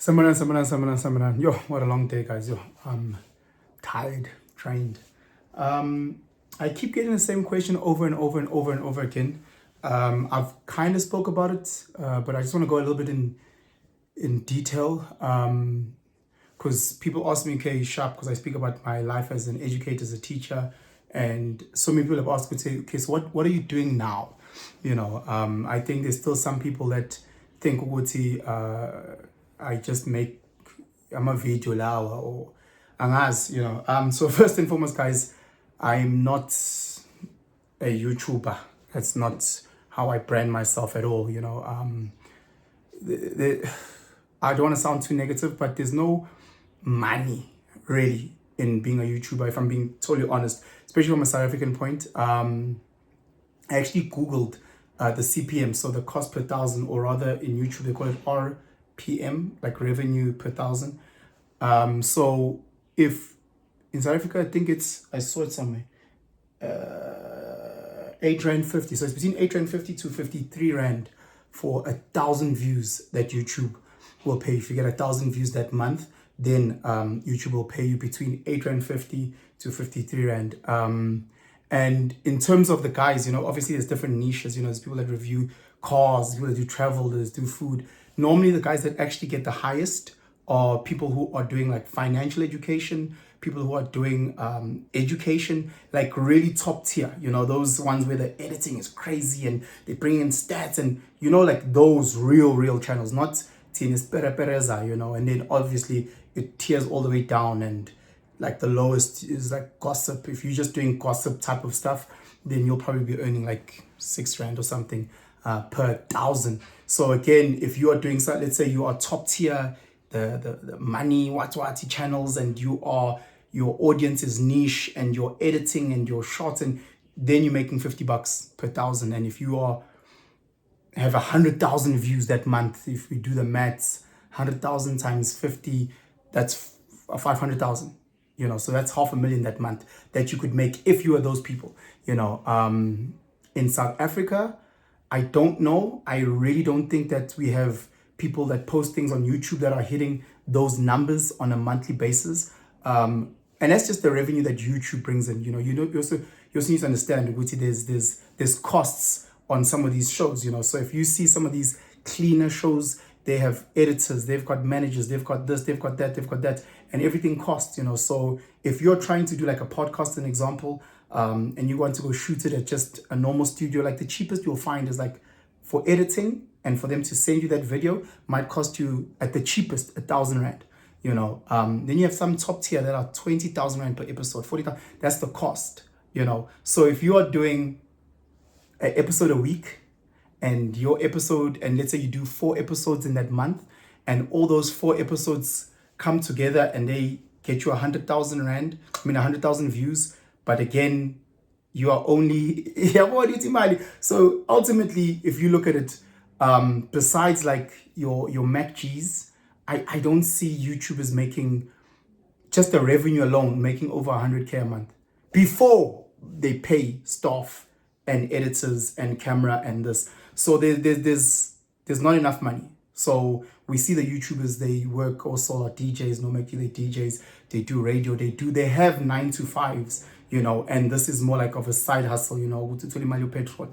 Samaran. Yo, what a long day, guys. Yo, I'm tired, trained. I keep getting the same question over and over and over and over again. I've kind of spoke about it, but I just want to go a little bit in detail. Because people ask me, okay, Sharp, because I speak about my life as an educator, as a teacher, and so many people have asked me, say, okay, so what are you doing now? I think there's still some people that think, I just make, I'm a video lawa or angas. So first and foremost, guys, I'm not a YouTuber. That's not how I brand myself at all. I don't want to sound too negative, but there's no money really in being a YouTuber, if I'm being totally honest, especially from a South African point. I actually Googled the CPM, so the cost per thousand, or rather in YouTube, they call it RPM, like revenue per thousand. So if in South Africa, I think I saw it somewhere, 8 Rand 50. So it's between 8 Rand 50 to 53 Rand for 1,000 views that YouTube will pay. If you get 1,000 views that month, then YouTube will pay you between 8 Rand 50 to 53 Rand. And in terms of the guys, obviously there's different niches. There's people that review cars, people that do travel, that do food. Normally the guys that actually get the highest are people who are doing like financial education, people who are doing education, like really top tier, those ones where the editing is crazy and they bring in stats and, like those real channels, not Tienes Pereza, and then obviously it tears all the way down, and like the lowest is like gossip. If you're just doing gossip type of stuff, then you'll probably be earning like 6 Rand or something per 1,000. So again, if you are doing something, let's say you are top tier, the money wati channels, and your audience is niche, and your editing and your shots, and then you're making $50 per 1,000. And if you have 100,000 views that month, if we do the maths, 100,000 times 50, that's 500,000. So that's 500,000 that month that you could make if you are those people. In South Africa, I don't know. I really don't think that we have people that post things on YouTube that are hitting those numbers on a monthly basis. And that's just the revenue that YouTube brings in. You also need to understand, there's costs on some of these shows. So if you see some of these cleaner shows, they have editors, they've got managers, they've got this, they've got that, and everything costs. So if you're trying to do like a podcast, an example, and you want to go shoot it at just a normal studio, like the cheapest you'll find is like for editing and for them to send you that video might cost you at the cheapest 1,000 Rand. Then you have some top tier that are 20,000 Rand per episode, 40,000. That's the cost. So if you are doing an episode a week, and your episode, and let's say you do 4 episodes in that month, and all those 4 episodes come together and they get you 100,000 Rand, 100,000 views, but again, you are only, so ultimately, if you look at it, besides like your MacGs, I don't see YouTubers making, just the revenue alone, making over 100K a month before they pay staff and editors and camera and this. So there's not enough money. So we see the YouTubers, they work also at DJs, no matter they DJs, they do radio, they have 9 to 5s, and this is more like of a side hustle, petrol.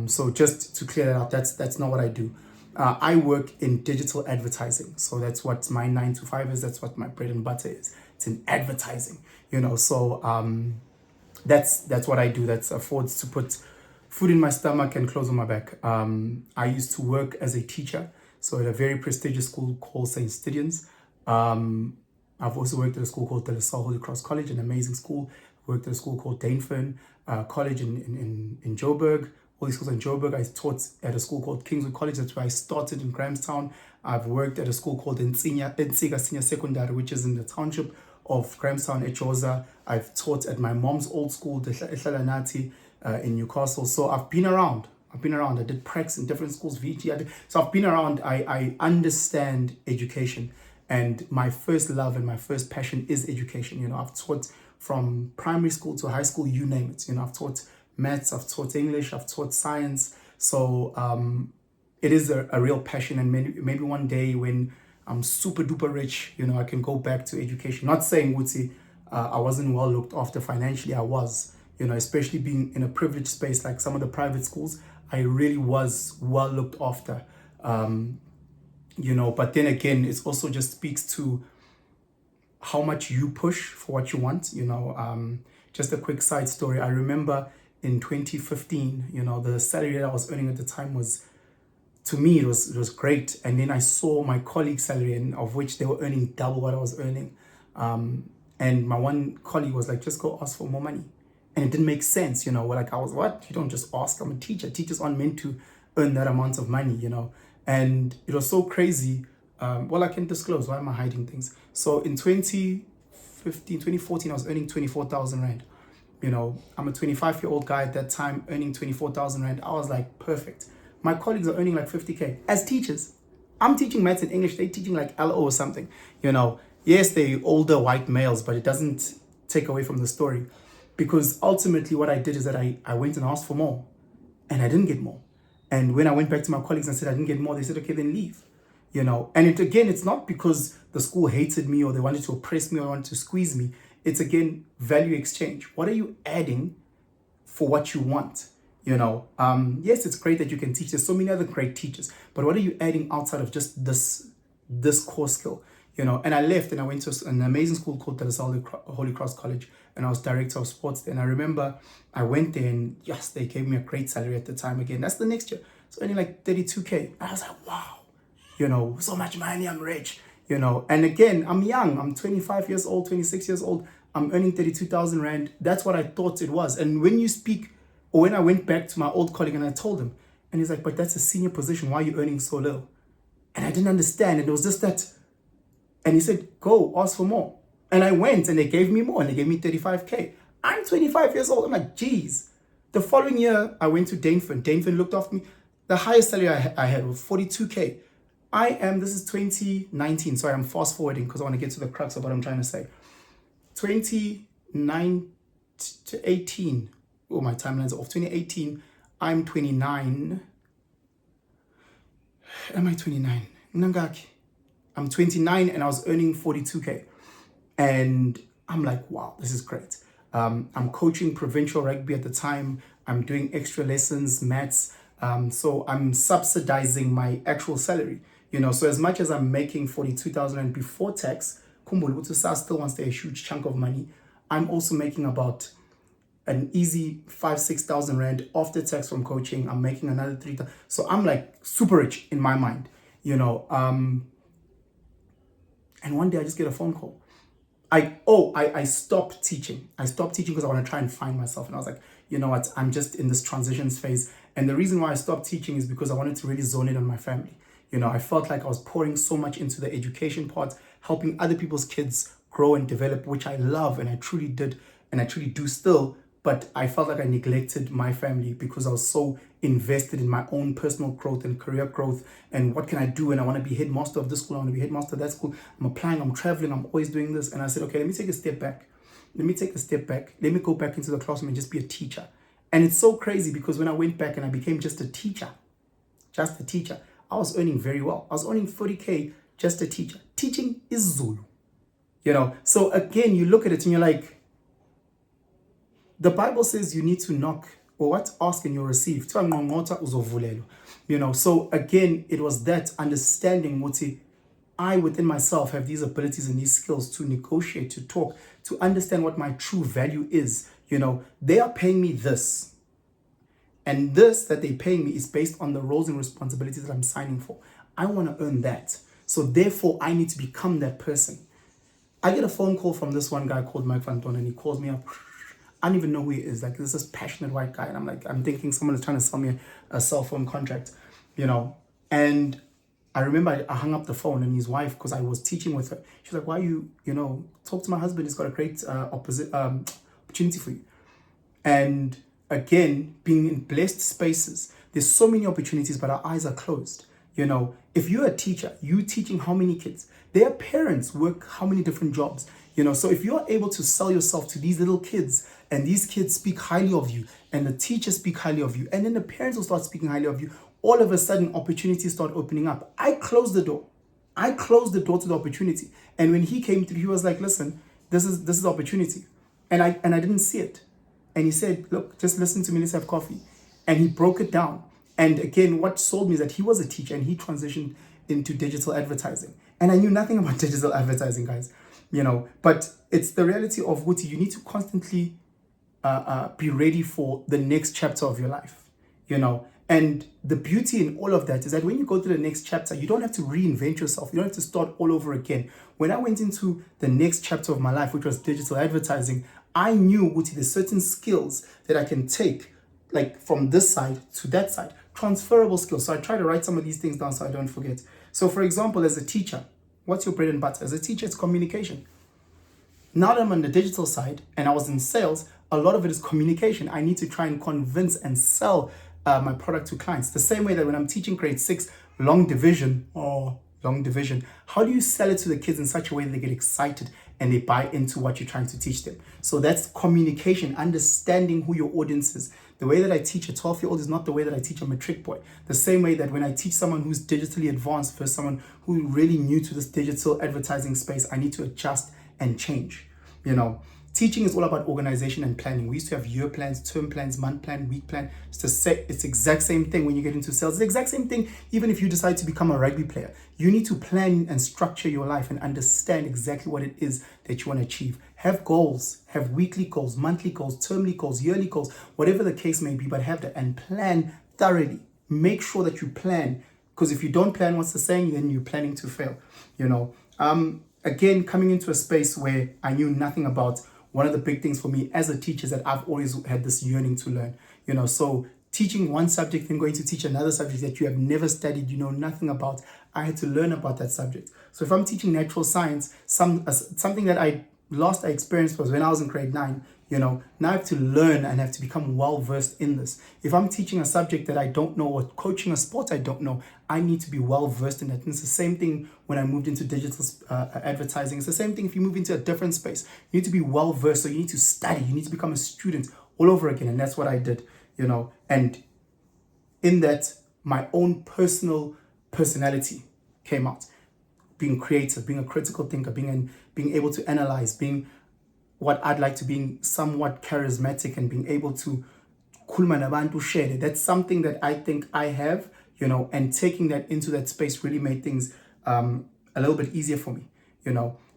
So just to clear that out, that's not what I do. I work in digital advertising. So that's what my 9 to 5 is. That's what my bread and butter is. It's in advertising, so that's what I do. That affords to put food in my stomach and clothes on my back. I used to work as a teacher, so at a very prestigious school called St. Stidians. I've also worked at a school called Telesal Holy Cross College, an amazing school. Worked at a school called Danefern College in Joburg. All these schools in Joburg. I taught at a school called Kingswood College. That's where I started in Grahamstown. I've worked at a school called Ntsiga Senior Secondary, which is in the township of Grahamstown, Echoza. I've taught at my mom's old school, Ehlalanati, in Newcastle. So I've been around. I did pracs in different schools, VT. So I've been around. I understand education. And my first love and my first passion is education. I've taught from primary school to high school, you name it. I've taught maths, I've taught English, I've taught science. So it is a real passion. And maybe one day when I'm super duper rich, I can go back to education. Not saying, Woodsy, I wasn't well looked after financially. I was, especially being in a privileged space like some of the private schools, I really was well looked after. But then again, it also just speaks to how much you push for what you want. Just a quick side story. I remember in 2015, the salary that I was earning at the time was, to me, it was great. And then I saw my colleague's salary, and of which they were earning double what I was earning. And my one colleague was like, just go ask for more money. And it didn't make sense, I was, what? You don't just ask. I'm a teacher. Teachers aren't meant to earn that amount of money, And it was so crazy. I can disclose. Why am I hiding things? So in 2014, I was earning 24,000 Rand. I'm a 25-year-old guy at that time earning 24,000 Rand. I was like, perfect. My colleagues are earning like 50K as teachers. I'm teaching maths and English. They're teaching like LO or something. Yes, they're older white males, but it doesn't take away from the story. Because ultimately what I did is that I went and asked for more, and I didn't get more. And when I went back to my colleagues and said I didn't get more, they said, okay, then leave. And it's not because the school hated me or they wanted to oppress me or wanted to squeeze me. It's, again, value exchange. What are you adding for what you want? Yes, it's great that you can teach. There's so many other great teachers, but what are you adding outside of just this core skill? And I left and I went to an amazing school called Dar es Salaam Holy Cross College, and I was director of sports there. And I remember I went there, and yes, they gave me a great salary at the time. Again, that's the next year. So earning like 32K. I was like, wow, so much money, I'm rich, And again, I'm young. I'm 25 years old, 26 years old. I'm earning 32,000 Rand. That's what I thought it was. And when I went back to my old colleague and I told him, and he's like, but that's a senior position. Why are you earning so little? And I didn't understand. And it was just that. And he said, go ask for more. And I went and they gave me more, and they gave me 35K. I'm 25 years old. I'm like, geez. The following year, I went to Danefin. Danefin looked after me. The highest salary I had was 42K. This is 2019. Sorry, I'm fast forwarding because I want to get to the crux of what I'm trying to say. 2009 to 18. Oh, my timeline's off. 2018, I'm 29. Am I 29? Nangaki. I'm 29 and I was earning 42K. And I'm like, wow, this is great. I'm coaching provincial rugby at the time. I'm doing extra lessons, maths. So I'm subsidizing my actual salary. So as much as I'm making 42,000 Rand before tax, Kumbulu still wants a huge chunk of money. I'm also making about an easy 5,000-6,000 Rand after tax from coaching. I'm making another 3,000. So I'm like super rich in my mind, and one day I just get a phone call. I stopped teaching. I stopped teaching because I want to try and find myself. And I was like, you know what? I'm just in this transitions phase. And the reason why I stopped teaching is because I wanted to really zone in on my family. I felt like I was pouring so much into the education part, helping other people's kids grow and develop, which I love, and I truly did, and I truly do still. But I felt like I neglected my family because I was so invested in my own personal growth and career growth. And what can I do? And I want to be headmaster of this school. I want to be headmaster of that school. I'm applying. I'm traveling. I'm always doing this. And I said, okay, let me take a step back. Let me go back into the classroom and just be a teacher. And it's so crazy because when I went back and I became just a teacher, I was earning very well. I was earning 40K just a teacher. Teaching is Zulu. So again, you look at it and you're like, the Bible says you need to knock, or what? Ask and you'll receive. So again, it was that understanding what I within myself have these abilities and these skills to negotiate, to talk, to understand what my true value is. They are paying me this. And this that they're paying me is based on the roles and responsibilities that I'm signing for. I want to earn that. So therefore, I need to become that person. I get a phone call from this one guy called Mike Van Ton, and he calls me up. I don't even know who he is. Like, this is passionate white guy. And I'm thinking someone is trying to sell me a cell phone contract, And I remember I hung up the phone, and his wife, because I was teaching with her, she's like, why you, talk to my husband. He's got a great opportunity for you. And again, being in blessed spaces, there's so many opportunities, but our eyes are closed. If you're a teacher, you teaching how many kids? Their parents work how many different jobs? So if you're able to sell yourself to these little kids, and these kids speak highly of you, and the teachers speak highly of you, and then the parents will start speaking highly of you, all of a sudden opportunities start opening up. I closed the door. I closed the door to the opportunity. And when he came through, he was like, listen, this is the opportunity. And I didn't see it. And he said, look, just listen to me, let's have coffee. And he broke it down. And again, what sold me is that he was a teacher and he transitioned into digital advertising. And I knew nothing about digital advertising, guys. But it's the reality of what you need to constantly be ready for the next chapter of your life, And the beauty in all of that is that when you go to the next chapter, you don't have to reinvent yourself. You don't have to start all over again. When I went into the next chapter of my life, which was digital advertising, I knew there's certain skills that I can take, like from this side to that side, transferable skills. So I try to write some of these things down so I don't forget. So for example, as a teacher, what's your bread and butter? As a teacher, it's communication. Now that I'm on the digital side and I was in sales, a lot of it is communication. I need to try and convince and sell my product to clients. The same way that when I'm teaching grade 6 long division, how do you sell it to the kids in such a way that they get excited and they buy into what you're trying to teach them? So that's communication, understanding who your audience is. The way that I teach a 12-year-old is not the way that I teach a matric boy. The same way that when I teach someone who's digitally advanced versus someone who's really new to this digital advertising space, I need to adjust and change. Teaching is all about organization and planning. We used to have year plans, term plans, month plan, week plan. It's the exact same thing when you get into sales. It's the exact same thing even if you decide to become a rugby player. You need to plan and structure your life and understand exactly what it is that you want to achieve. Have goals, have weekly goals, monthly goals, termly goals, yearly goals, whatever the case may be, but have that and plan thoroughly. Make sure that you plan, because if you don't plan, what's the saying? Then you're planning to fail. Again, coming into a space where I knew nothing about, one of the big things for me as a teacher is that I've always had this yearning to learn, so teaching one subject and going to teach another subject that you have never studied, you know nothing about, I had to learn about that subject. So if I'm teaching natural science, something that I experienced was when I was in grade 9, now I have to learn and have to become well-versed in this. If I'm teaching a subject that I don't know or coaching a sport I don't know, I need to be well-versed in that. And it's the same thing when I moved into digital advertising. It's the same thing if you move into a different space. You need to be well-versed, so you need to study. You need to become a student all over again. And that's what I did, And in that, my own personal personality came out. Being creative, being a critical thinker, being able to analyze, being what I'd like to, being somewhat charismatic and being able to share it. That's something that I think I have, and taking that into that space really made things a little bit easier for me,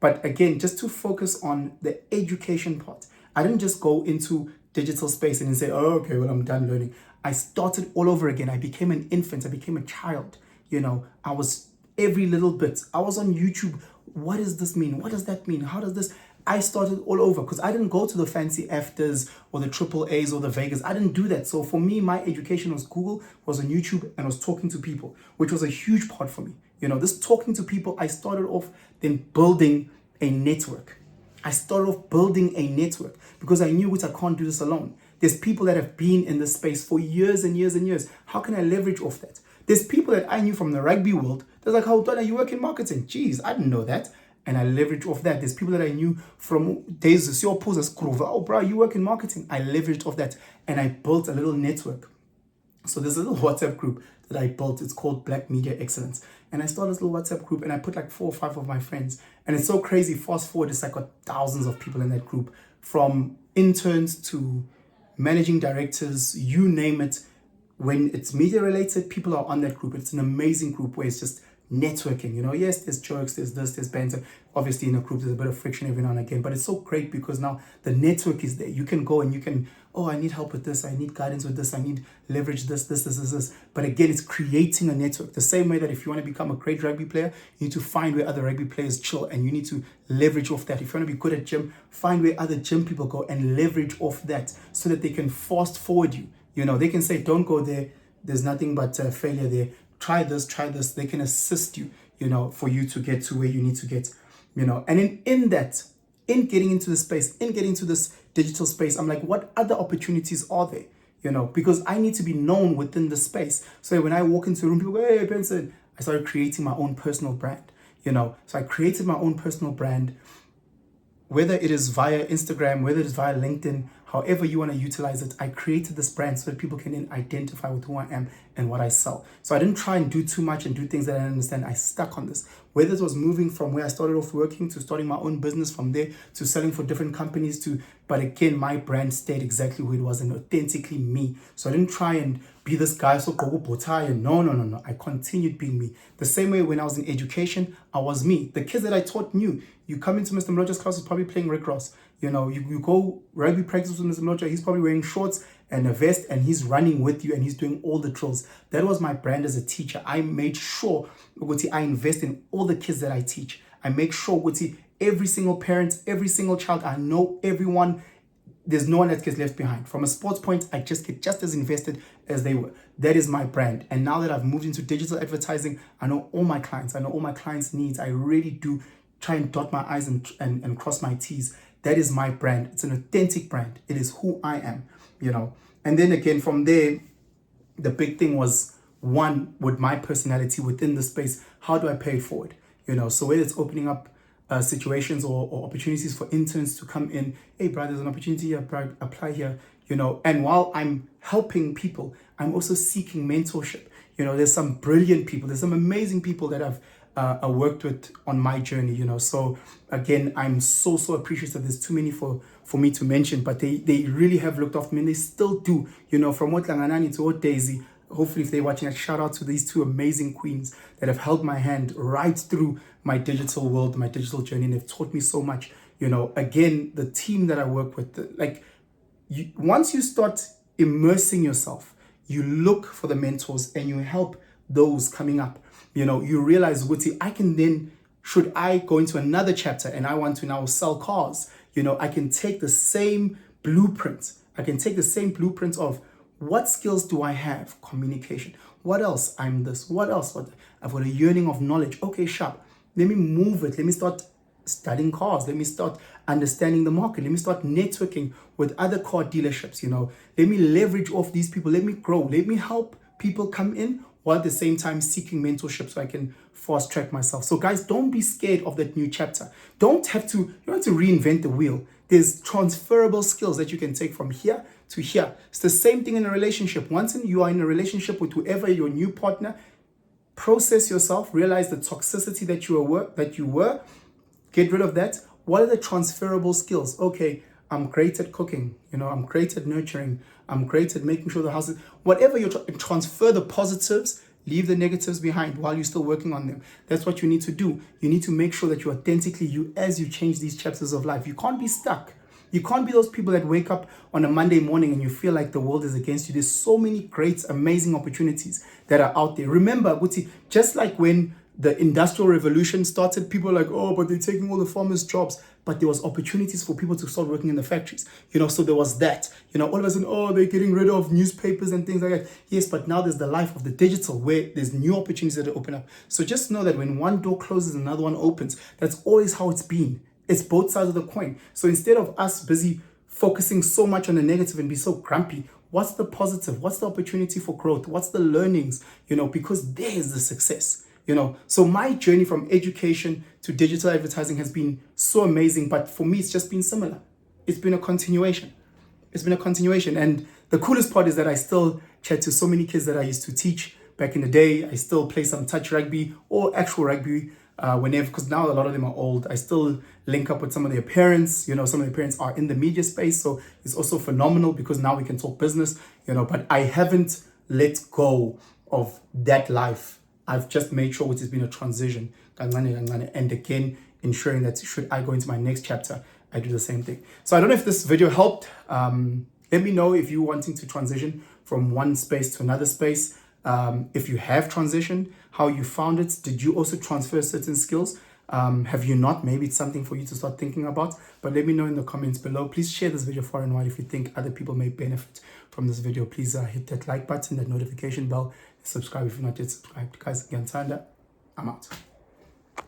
But again, just to focus on the education part, I didn't just go into digital space and then say, oh, okay, well, I'm done learning. I started all over again. I became an infant. I became a child. I was every little bit. I was on YouTube. What does this mean? What does that mean? How does this? I started all over because I didn't go to the fancy EFTAs or the triple A's or the Vegas. I didn't do that. So for me, my education was Google, was on YouTube, and was talking to people, which was a huge part for me. This talking to people, I started off then building a network. I started off building a network because I knew I can't do this alone. There's people that have been in this space for years and years and years. How can I leverage off that? There's people that I knew from the rugby world. They're like, how done you work in marketing? Geez, I didn't know that. And I leveraged off that. There's people that I knew from days of your pose as Kruva. Oh, bro, you work in marketing. I leveraged off that. And I built a little network. So there's a little WhatsApp group that I built. It's called Black Media Excellence. And I started this little WhatsApp group and I put like 4 or 5 of my friends. And it's so crazy. Fast forward, it's like got thousands of people in that group, from interns to managing directors, you name it. When it's media related, people are on that group. It's an amazing group where it's just networking, yes, there's jokes, there's this, there's banter. Obviously in a group there's a bit of friction every now and again, but it's so great because now the network is there. You can go and you can, I need help with this, I need guidance with this, I need leverage this. But again, it's creating a network. The same way that if you want to become a great rugby player, you need to find where other rugby players chill and you need to leverage off that. If you want to be good at gym, find where other gym people go and leverage off that so that they can fast forward you. They can say, don't go there, there's nothing but failure there. Try this. They can assist you, for you to get to where you need to get, And in getting into this space, in getting to this digital space, I'm like, what other opportunities are there? Because I need to be known within the space. So when I walk into a room, people go, hey, Benson. I started creating my own personal brand, So I created my own personal brand. whether it is via Instagram, whether it is via LinkedIn, however you want to utilize it, I created this brand so that people can then identify with who I am and what I sell. So I didn't try and do too much and do things that I didn't understand. I stuck on this. Whether it was moving from where I started off working to starting my own business, from there to selling for different companies, but again, my brand stayed exactly who it was and authentically me. So I didn't try and be this guy, so no. I continued being me. The same way when I was in education, I was me. The kids that I taught knew. You come into Mr. Mloja's class, he's probably playing Rick Ross. You know, you go rugby practice with Mr. Mloja, he's probably wearing shorts and a vest and he's running with you and he's doing all the drills. That was my brand as a teacher. I made sure I invest in all the kids that I teach. I make sure every single parent, every single child, I know everyone. There's no one that gets left behind. From a sports point, I just get just as invested as they were. That is my brand. And now that I've moved into digital advertising, I know all my clients. I know all my clients' needs. I really do try and dot my I's and cross my T's. That is my brand. It's an authentic brand. It is who I am, you know. And then again, from there, the big thing was, one, with my personality within the space, how do I pay it forward? You know, so whether it's opening up situations or opportunities for interns to come in, hey, bro, there's an opportunity here, bro, apply here, you know. And while I'm helping people, I'm also seeking mentorship. You know, there's some brilliant people, there's some amazing people that I've worked with on my journey, you know. So again, I'm so appreciative. There's too many for me to mention, but they really have looked after me and they still do, you know, from what Langanani to what Daisy. Hopefully, if they're watching, a shout out to these two amazing queens that have held my hand right through my digital world, my digital journey, and they've taught me so much. You know, again, the team that I work with, once you start immersing yourself, you look for the mentors and you help those coming up. You know, you realize, I can then, should I go into another chapter and I want to now sell cars, you know, I can take the same blueprint. Of what skills do I have? Communication. What else? I'm this. What else? I've got a yearning of knowledge. Okay, sharp. Let me move it. Let me start studying cars. Let me start understanding the market. Let me start networking with other car dealerships. You know, let me leverage off these people. Let me grow. Let me help people come in while at the same time seeking mentorship so I can fast track myself. So guys, don't be scared of that new chapter. You don't have to reinvent the wheel. There's transferable skills that you can take from here to here. It's the same thing in a relationship. Once you are in a relationship with whoever your new partner, process yourself, realize the toxicity that you were, get rid of that. What are the transferable skills? Okay, I'm great at cooking, you know, I'm great at nurturing, I'm great at making sure the house is, whatever you transfer the positives, leave the negatives behind while you're still working on them. That's what you need to do. You need to make sure that you're authentically you as you change these chapters of life. You can't be stuck. You can't be those people that wake up on a Monday morning and you feel like the world is against you. There's so many great, amazing opportunities that are out there. Remember, Guti, just like when the Industrial Revolution started, people were like, oh, but they're taking all the farmers' jobs. But there was opportunities for people to start working in the factories. You know, so there was that. You know, all of a sudden, oh, they're getting rid of newspapers and things like that. Yes, but now there's the life of the digital where there's new opportunities that open up. So just know that when one door closes, another one opens. That's always how it's been. It's both sides of the coin. So instead of us busy focusing so much on the negative and be so grumpy, what's the positive? What's the opportunity for growth? What's the learnings? You know, because there is the success. You know, so my journey from education to digital advertising has been so amazing, but for me, it's just been similar. It's been a continuation. And the coolest part is that I still chat to so many kids that I used to teach back in the day. I still play some touch rugby or actual rugby whenever, because now a lot of them are old. I still link up with some of their parents. You know, some of their parents are in the media space, so it's also phenomenal because now we can talk business, you know, but I haven't let go of that life. I've just made sure it has been a transition, and again, ensuring that should I go into my next chapter, I do the same thing. So I don't know if this video helped. Let me know if you're wanting to transition from one space to another space. If you have transitioned, how you found it. Did you also transfer certain skills? Have you not? Maybe it's something for you to start thinking about. But let me know in the comments below. Please share this video far and wide if you think other people may benefit from this video. Please hit that like button, that notification bell, subscribe if you're not yet subscribed. Guys, I'm out.